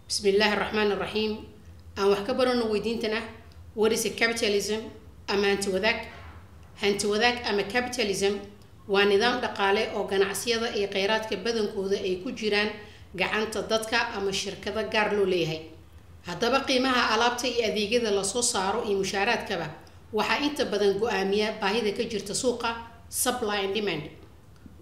بسم الله الرحمن الرحيم. أنا وحكبرنا ويدينتنا what is capitalism أما هانتي وذاك أما capitalism ونظام دقالة أو جناعسية أي قيرات كبدن كوذا أي كجيران جعان تضدك أما الشركة جارلو ليهاي هذا بقي معها ألابتي أذي جذا لصوص صاروا أي مشارات كبا وحا إنت بدن جوامية باهيدا كجير تسوقة supply and demand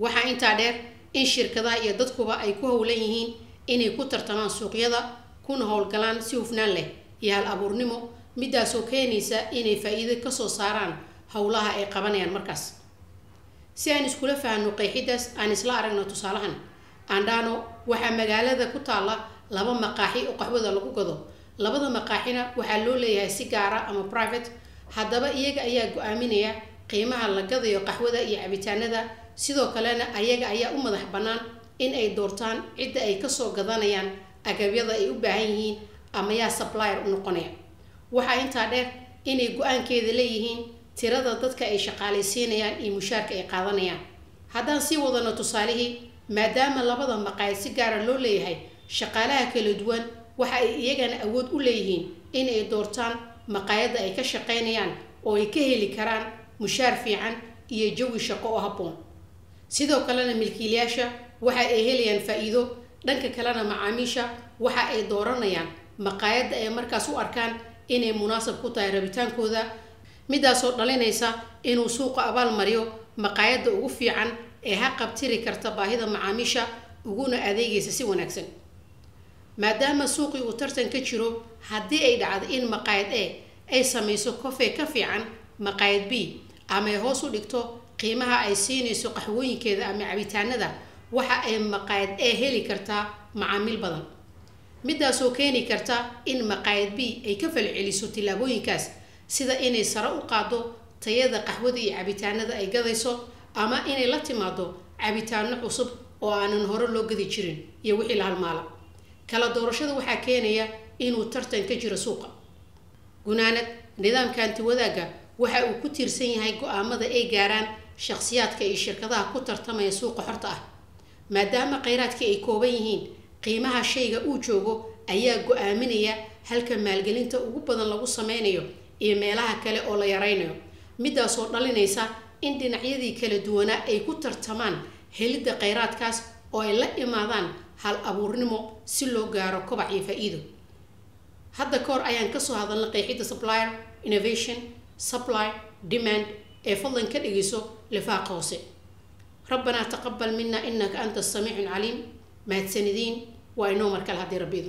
وحا إنت عدير إن شركة يضدكوا أي كوه وليهين إني كتر تمان سوقيدا كون هولجلان سيوفنان له يهال أبورنمو مدة سوكينيسا إني فائدة كسو صاران هولها أي قبانيان مركز سيان اسكولا فهانو قيحيداس آن إسلا أرغنا تصالحان عندانو وحا مقالة كتالا لابا مقاحي وقحوة لغو قدو لابا مقاحينا وحالو ليها سيجارة أما برايفت هادابا إياga ayaa go'aaminaya qiimaha la gadayo qaxwada iyo cabitaanada sidoo kalena ayaga ayaa u madax banaan in ay doortaan cid ay ka soo gadanayaan agabyada ay u baahan yihiin ama yaa supplier u noqonaya waxa inta dheer inay go'aankeeda leeyihiin tirada dadka ay shaqaaleysiinayaan iyo mushaarka ay qaadanayaan haddaan sii wadano tusaalihi maadaama labada maqaayad si gaar ah loo leeyahay shaqaalaha kala duwan waxa ay iyagana awood u leeyihiin in ay doortaan maqaayada ay ka shaqeynayaan oo ay ka heli karaan mushaar fiican iyo jawi shaqo oo habboon sidoo kalena milkiilayaasha waxa ay helayaan faa'iido dhanka kalena macaamiisha waxa ay dooranayaan maqaayada ay markaas u arkaan inay munaasab ku tahay rabitaankooda midaas oo dhalinaysa inuu suuqa abaal mariyo maqaayada ugu fiican ee qabtiri karta baahida macaamiisha uguna adeegaysa si wanaagsan maadaama suuqi uu tartan ka jiro haddii ay dhacdo in maqaayad ay samayso kofe ka fiican maqaayad B ama ay hoos u dhigto qiimaha ay siinayso qaxwooyinkeeda ama cabitaanada waxa ay maqaayad heli kartaa macaamiil badan midaas oo keeni karta in maqaayad B ay ka falceliso tilaabooyinkaas sida inay sare u qaado tayada qaxwada iyo cabitaanada ay gadayso ama inay la timaado cabitaano cusub oo aanan hore loo gadi jirin iyo wixii la halmaala kala doorashada waxa keenaya inuu tartan ka jiro suuqa gunaanad nidaamka anti wadaaga waxa uu ku tiirsan yahay go'aamada ay gaaraan shakhsiyaadka iyo shirkadaha ku tartamaya suuqa xorta ah maadaama qeyraadka ay kooban yihiin qiimaha shayga uu joogo ayaa go'aaminaya halka maalgelinta ugu badan lagu sameynayo iyo meelaha kale oo la yareynayo midaas oo dhalinaysa in dhinacyadii kala duwanaa ay ku tartamaan helidda qeyraadkaas oo ay la imaadaan hal abuurnimo si loo gaaro kobac iyo faa'iido hadda koor ayaan ka soo hadalnay qeexida supplier innovation supply demand ee fadlan ka dhigayso lifaaq hoose ربنا تقبل منا إنك أنت السميع العليم ما تسندين وإنه مركل هذه ربي